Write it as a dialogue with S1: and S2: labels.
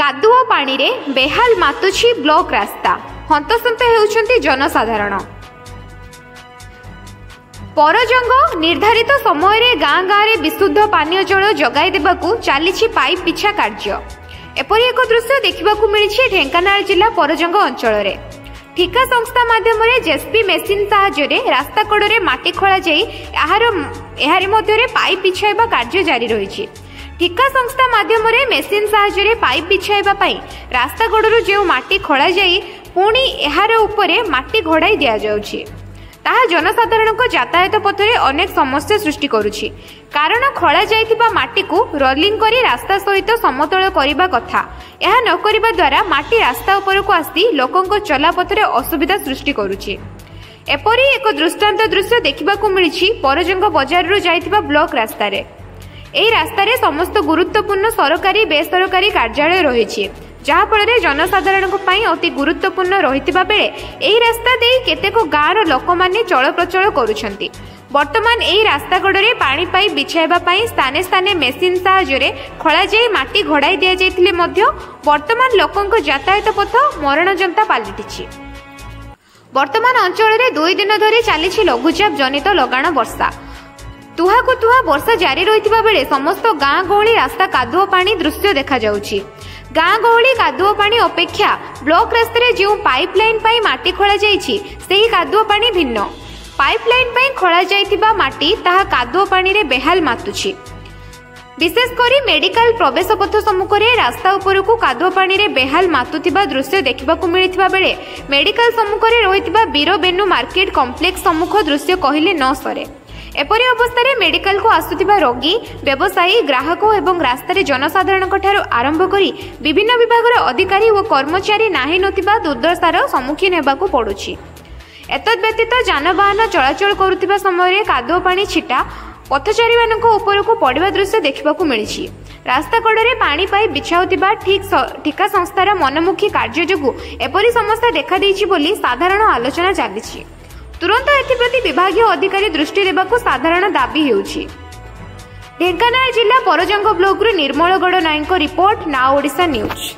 S1: कादुओ पानी रे बेहाल मातुछि ब्लॉक रास्ता हंतसंत हेउछंती जनसाधारण। परजंग निर्धारित समय रे गाँ गाँ रे विशुद्ध पानीय जल जगाई देबाकू चलीछि पाइप पिछा कार्य। एपरि एक दृश्य देखिबाकू मिलिछि ढेंकानाल जिला परजंग अंचल रे। ठिका संस्था माध्यम जेसीबी मेसिन साहाय्य रास्ता कड़े माटी खोला जाई एहार मध्य पाइप बिछाइबा कार्य जारी रही। ठिका संस्था माध्यम मेसिन साहाय्य पाइप बिछाइबा पई रास्ता कड़ू जो माटी खोला जाई पुणी एहार उपरे माटी घोड़ाई दिया जाउछि। ताहा जनसाधारण को यातायात पथरे अनेक समस्या सृष्टि करुछि। कारण खोला जाइथिबा माटी को रोलिंग करी रास्ता सहित समतल करिबा कथा। यह न करिबा द्वारा माटी रास्ता ऊपर को आसी लोकंको चलापथरे असुविधा सृष्टि करुछि। एपरि एक दृष्टांत दृश्य देखिबाकू मिलिछि परजंग बजार रु जाइथिबा ब्लॉक रास्ता रे। एही रास्ता रे समस्त गुरुत्वपूर्ण सरकारी बेसरकारी कार्यालय रहिछि, जहा फल जनसाधारण अति गुरुत्वपूर्ण रहितिबा बेले एही रास्ता दे केतेक गाँव लोक माने चल प्रचल करुछंती। वर्तमान एही रास्ता कड़े पानी पाइप बिछाइबा पई स्थाने स्थाने मेसिन साहाय्य खोला जाई माटी घोड़ाई दिया जाइथिले मध्य वर्तमान लोकंक यातायात पथ मरण जनता पालिटिछि। वर्तमान अंचल रे 2 दिन धरी चलीछि लघुचाप जनित लगाण वर्षा। तुहा को तुहा वर्षा जारी रहितिबा बेले समस्त गाँ गहली रास्ता कादुओ पानी दृश्य देखा जाउछि। गाँ गहली कादुओ पानी अपेक्षा ब्लॉक रास्ता जो पाइपलाइन पाई माटी खोला जाइछि सेही कादुओ पानी भिन्न। पाइपलाइन पाई खोला जाइथिबा माटी ताहा कादुओ पानी रे बेहाल मातुछि। विशेषकर मेडिकल प्रवेश पथ सम्मुख रे रास्ता ऊपर को कादुओ पानी रे बेहाल मातुथिबा दृश्य देखिबाकू मिलिथिबा बेले मेडिकल सम्मुख रे रहिथिबा बीरो बेनु मार्केट कॉम्प्लेक्स सम्मुख दृश्य कहिले न सरे। एपरि अवस्था रे मेडिकल को आसुथिबा रोगी व्यवसायी ग्राहक एवं रास्ता रे जनसाधारण ठारू आरंभ करी विभिन्न विभाग अधिकारी और कर्मचारी नाही नथिबा दुर्दशार सम्मुखीन हेबाकू पड़ुछि। एतद व्यतीत जानवाहन चलाचल करुथिबा समय रे कादुओ पानी छिटा पथचारी मानक ऊपर को पड़िबा दृश्य देखिबाकू मिलिछि। रास्ता कड़े पानी पाइप बिछाउथिबा ठिका संस्थार मनमुखी कार्य जोगु एपरि समस्या देखा देइछि बोली साधारण आलोचना चलिछि। तुरंत एथिप्रति विभागीय अधिकारी दृष्टि देबाकू साधारण दाबी हेउछि। ढेंकानाल जिला परजंग ब्लॉक निर्मल गौड़ नायक रिपोर्ट नाउ ओडिशा न्यूज।